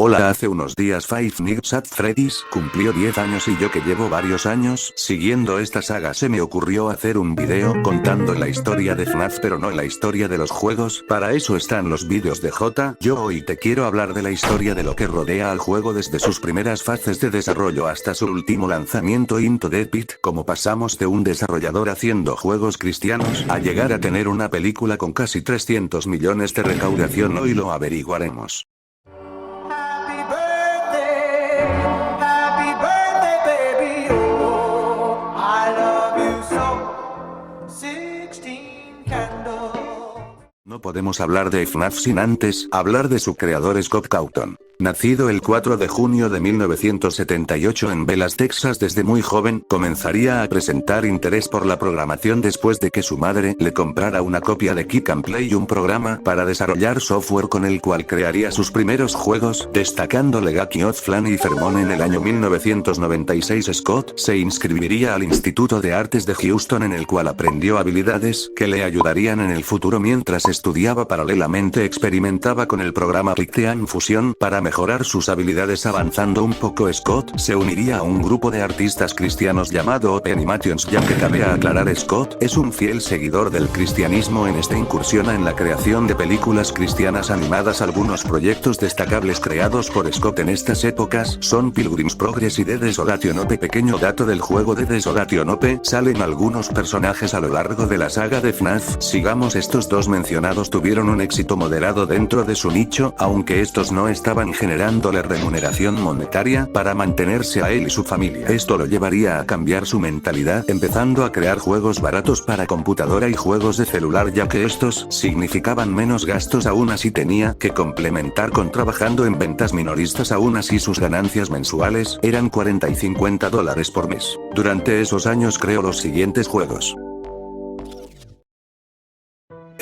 Hola, hace unos días Five Nights at Freddy's cumplió 10 años y yo que llevo varios años siguiendo esta saga se me ocurrió hacer un video contando la historia de FNAF pero no la historia de los juegos, para eso están los vídeos de J. Yo hoy te quiero hablar de la historia de lo que rodea al juego desde sus primeras fases de desarrollo hasta su último lanzamiento Into the Pit, como pasamos de un desarrollador haciendo juegos cristianos a llegar a tener una película con casi 300 millones de recaudación. Hoy lo averiguaremos. No podemos hablar de FNAF sin antes hablar de su creador Scott Cawthon. Nacido el 4 de junio de 1978 en Dallas, Texas, desde muy joven comenzaría a presentar interés por la programación después de que su madre le comprara una copia de Kid and Play, un programa para desarrollar software con el cual crearía sus primeros juegos, destacando Legacy of Flan y Fairmont. En el año 1996 Scott se inscribiría al Instituto de Artes de Houston, en el cual aprendió habilidades que le ayudarían en el futuro. Mientras estudiaba paralelamente experimentaba con el programa Pictean Fusion para mejorar sus habilidades. Avanzando un poco, Scott se uniría a un grupo de artistas cristianos llamado Open Animations, ya que cabe aclarar, Scott es un fiel seguidor del cristianismo. En esta incursiona en la creación de películas cristianas animadas. Algunos proyectos destacables creados por Scott en estas épocas son Pilgrim's Progress y The Desolation Ope. Pequeño dato del juego de Desolation Ope: salen algunos personajes a lo largo de la saga de FNAF. Sigamos, estos dos mencionados tuvieron un éxito moderado dentro de su nicho, aunque estos no estaban generándole remuneración monetaria para mantenerse a él y su familia. Esto lo llevaría a cambiar su mentalidad, empezando a crear juegos baratos para computadora y juegos de celular, ya que estos significaban menos gastos. Aún así tenía que complementar con trabajando en ventas minoristas. Aún así sus ganancias mensuales eran $40 y $50 por mes. Durante esos años creó los siguientes juegos.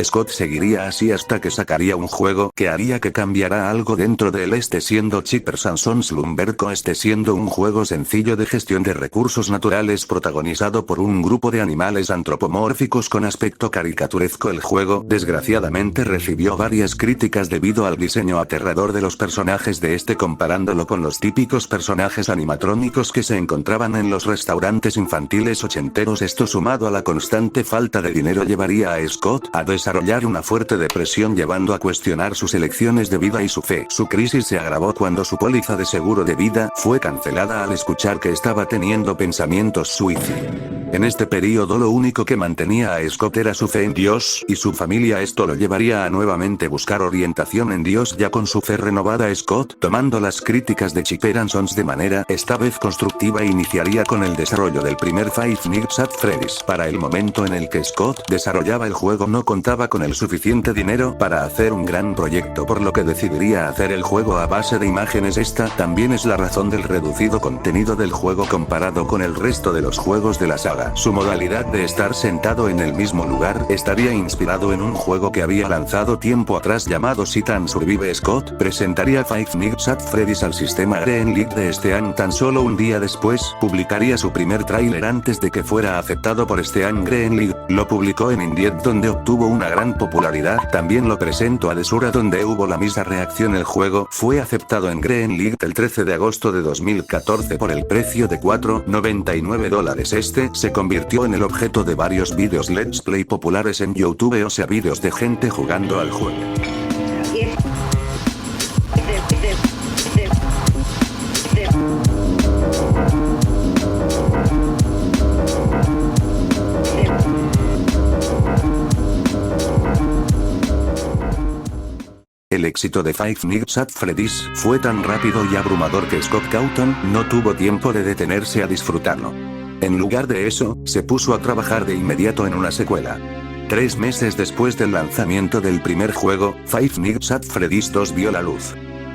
Scott seguiría así hasta que sacaría un juego que haría que cambiara algo dentro de él, este siendo Cheapers and Sons Lumberco, este siendo un juego sencillo de gestión de recursos naturales protagonizado por un grupo de animales antropomórficos con aspecto caricaturesco. El juego desgraciadamente recibió varias críticas debido al diseño aterrador de los personajes de este, comparándolo con los típicos personajes animatrónicos que se encontraban en los restaurantes infantiles ochenteros. Esto, sumado a la constante falta de dinero, llevaría a Scott a desarrollar una fuerte depresión, llevando a cuestionar sus elecciones de vida y su fe. Su crisis se agravó cuando su póliza de seguro de vida fue cancelada al escuchar que estaba teniendo pensamientos suicidas. En este periodo lo único que mantenía a Scott era su fe en Dios y su familia. Esto lo llevaría a nuevamente buscar orientación en Dios. Ya con su fe renovada, Scott, tomando las críticas de Cheapers and Sons de manera esta vez constructiva, iniciaría con el desarrollo del primer Five Nights at Freddy's. Para el momento en el que Scott desarrollaba el juego no contaba con el suficiente dinero para hacer un gran proyecto, por lo que decidiría hacer el juego a base de imágenes. Esta también es la razón del reducido contenido del juego comparado con el resto de los juegos de la saga. Su modalidad de estar sentado en el mismo lugar estaría inspirado en un juego que había lanzado tiempo atrás llamado Sit and Survive. Scott presentaría Five Nights at Freddy's al sistema Green League de este año. Tan solo un día después publicaría su primer tráiler antes de que fuera aceptado por este año Green League. Lo publicó en Indeed, donde obtuvo una gran popularidad. También lo presentó a Desura, donde hubo la misma reacción. El juego fue aceptado en Green League el 13 de agosto de 2014 por el precio de $4.99. Este se convirtió en el objeto de varios vídeos Let's Play populares en YouTube, o sea, vídeos de gente jugando al juego. El éxito de Five Nights at Freddy's fue tan rápido y abrumador que Scott Cawthon no tuvo tiempo de detenerse a disfrutarlo. En lugar de eso, se puso a trabajar de inmediato en una secuela. 3 meses después del lanzamiento del primer juego, Five Nights at Freddy's 2 vio la luz.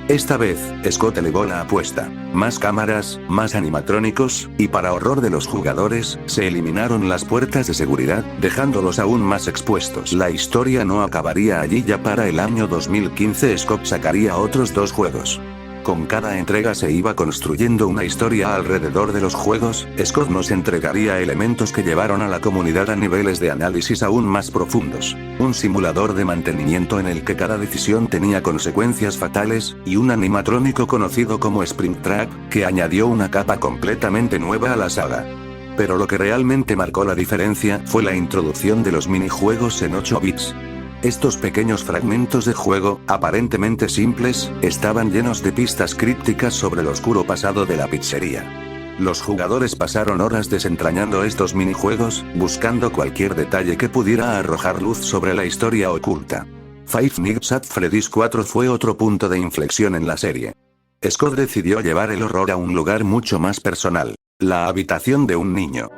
Esta vez, Scott elevó la apuesta. Más cámaras, más animatrónicos, y para horror de los jugadores, se eliminaron las puertas de seguridad, dejándolos aún más expuestos. La historia no acabaría allí. Ya para el año 2015 Scott sacaría otros 2 juegos. Con cada entrega se iba construyendo una historia alrededor de los juegos. Scott nos entregaría elementos que llevaron a la comunidad a niveles de análisis aún más profundos. Un simulador de mantenimiento en el que cada decisión tenía consecuencias fatales, y un animatrónico conocido como Springtrap, que añadió una capa completamente nueva a la saga. Pero lo que realmente marcó la diferencia fue la introducción de los minijuegos en 8 bits. Estos pequeños fragmentos de juego, aparentemente simples, estaban llenos de pistas crípticas sobre el oscuro pasado de la pizzería. Los jugadores pasaron horas desentrañando estos minijuegos, buscando cualquier detalle que pudiera arrojar luz sobre la historia oculta. Five Nights at Freddy's 4 fue otro punto de inflexión en la serie. Scott decidió llevar el horror a un lugar mucho más personal: la habitación de un niño.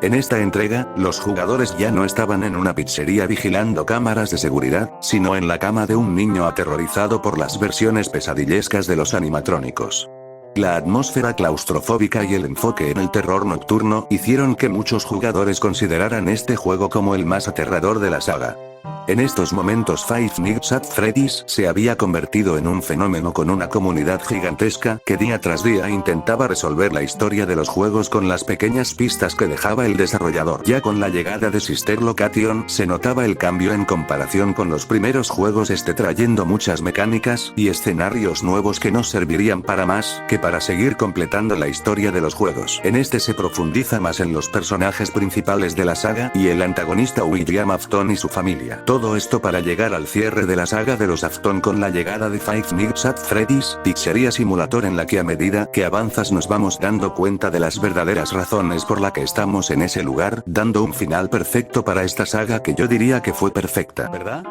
En esta entrega, los jugadores ya no estaban en una pizzería vigilando cámaras de seguridad, sino en la cama de un niño aterrorizado por las versiones pesadillescas de los animatrónicos. La atmósfera claustrofóbica y el enfoque en el terror nocturno hicieron que muchos jugadores consideraran este juego como el más aterrador de la saga. En estos momentos Five Nights at Freddy's se había convertido en un fenómeno con una comunidad gigantesca que día tras día intentaba resolver la historia de los juegos con las pequeñas pistas que dejaba el desarrollador. Ya con la llegada de Sister Location se notaba el cambio en comparación con los primeros juegos, trayendo muchas mecánicas y escenarios nuevos que no servirían para más que para seguir completando la historia de los juegos. En este se profundiza más en los personajes principales de la saga y el antagonista William Afton y su familia. Todo esto para llegar al cierre de la saga de los Afton con la llegada de Five Nights at Freddy's, pizzería simulator en la que a medida que avanzas nos vamos dando cuenta de las verdaderas razones por la que estamos en ese lugar, dando un final perfecto para esta saga que yo diría que fue perfecta, ¿verdad?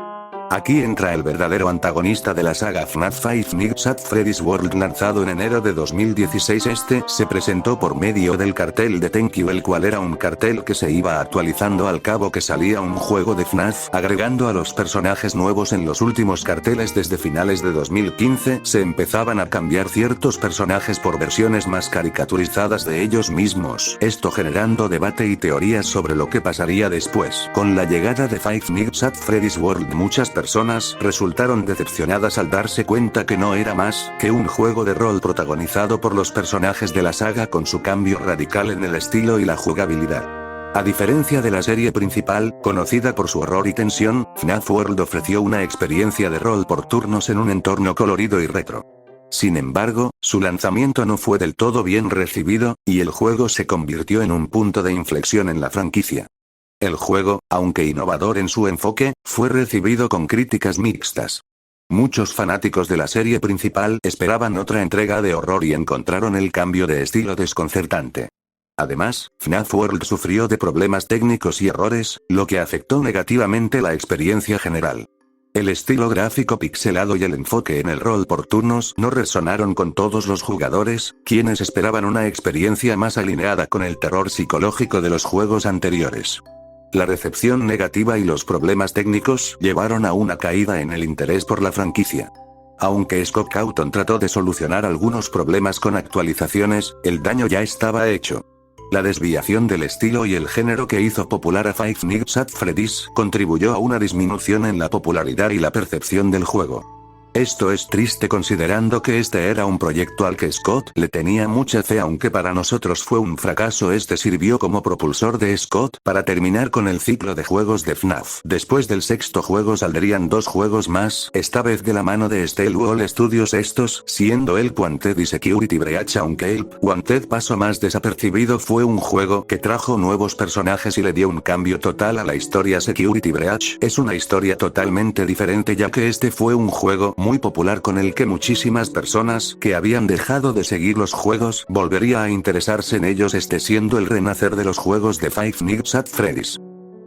Aquí entra el verdadero antagonista de la saga FNAF: Five Nights at Freddy's World, lanzado en enero de 2016. Se presentó por medio del cartel de Thank You, el cual era un cartel que se iba actualizando al cabo que salía un juego de FNAF, agregando a los personajes nuevos en los últimos carteles. Desde finales de 2015 se empezaban a cambiar ciertos personajes por versiones más caricaturizadas de ellos mismos, esto generando debate y teorías sobre lo que pasaría después. Con la llegada de Five Nights at Freddy's World, muchas personas resultaron decepcionadas al darse cuenta que no era más que un juego de rol protagonizado por los personajes de la saga, con su cambio radical en el estilo y la jugabilidad. A diferencia de la serie principal, conocida por su horror y tensión, FNAF World ofreció una experiencia de rol por turnos en un entorno colorido y retro. Sin embargo, su lanzamiento no fue del todo bien recibido, y el juego se convirtió en un punto de inflexión en la franquicia. El juego, aunque innovador en su enfoque, fue recibido con críticas mixtas. Muchos fanáticos de la serie principal esperaban otra entrega de horror y encontraron el cambio de estilo desconcertante. Además, FNAF World sufrió de problemas técnicos y errores, lo que afectó negativamente la experiencia general. El estilo gráfico pixelado y el enfoque en el rol por turnos no resonaron con todos los jugadores, quienes esperaban una experiencia más alineada con el terror psicológico de los juegos anteriores. La recepción negativa y los problemas técnicos llevaron a una caída en el interés por la franquicia. Aunque Scott Cawthon trató de solucionar algunos problemas con actualizaciones, el daño ya estaba hecho. La desviación del estilo y el género que hizo popular a Five Nights at Freddy's contribuyó a una disminución en la popularidad y la percepción del juego. Esto es triste considerando que este era un proyecto al que Scott le tenía mucha fe, aunque para nosotros fue un fracaso. Sirvió como propulsor de Scott para terminar con el ciclo de juegos de FNAF. Después del sexto juego saldrían 2 juegos más, esta vez de la mano de Stellwall Studios, estos siendo Help Wanted y Security Breach. Aunque Help Wanted pasó más desapercibido, fue un juego que trajo nuevos personajes y le dio un cambio total a la historia. Security Breach es una historia totalmente diferente, ya que fue un juego muy popular con el que muchísimas personas que habían dejado de seguir los juegos volvería a interesarse en ellos, siendo el renacer de los juegos de Five Nights at Freddy's.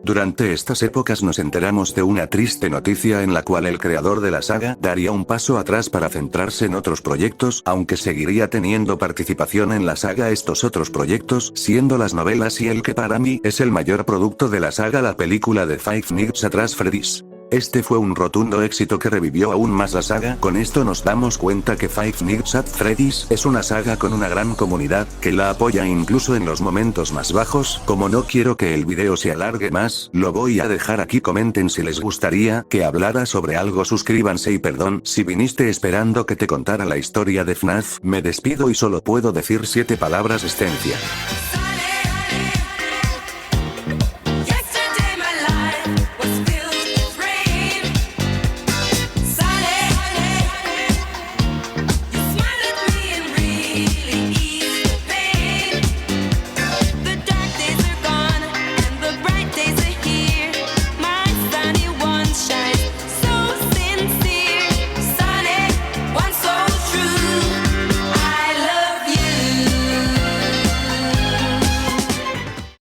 Durante estas épocas nos enteramos de una triste noticia en la cual el creador de la saga daría un paso atrás para centrarse en otros proyectos, aunque seguiría teniendo participación en la saga. Estos otros proyectos siendo las novelas y el que para mí es el mayor producto de la saga, la película de Five Nights at Freddy's. Este fue un rotundo éxito que revivió aún más la saga. Con esto nos damos cuenta que Five Nights at Freddy's es una saga con una gran comunidad, que la apoya incluso en los momentos más bajos. Como no quiero que el video se alargue más, lo voy a dejar aquí. Comenten si les gustaría que hablara sobre algo, suscríbanse y perdón si viniste esperando que te contara la historia de FNAF. Me despido y solo puedo decir 7 palabras: esencia.